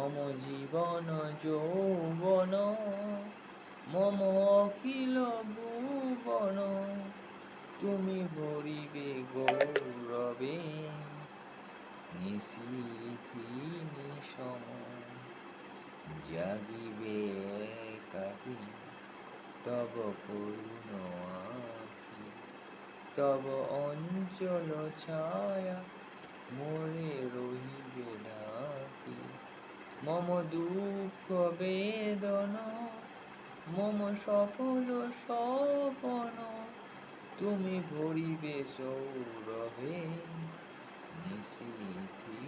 মম জীবন যৌবন মম অখিল ভুবন তুমি ভরিবে গৌরবে নিশীথি নিশম জাগিবে একাকী তব করুণ আঁখি তব অঞ্চল ছায়া মোরে রহিবে ঢাকি মম দুঃখ বেদনা মম সফল স্বপন তুমি ভরিবে সৌরভে নিশীথি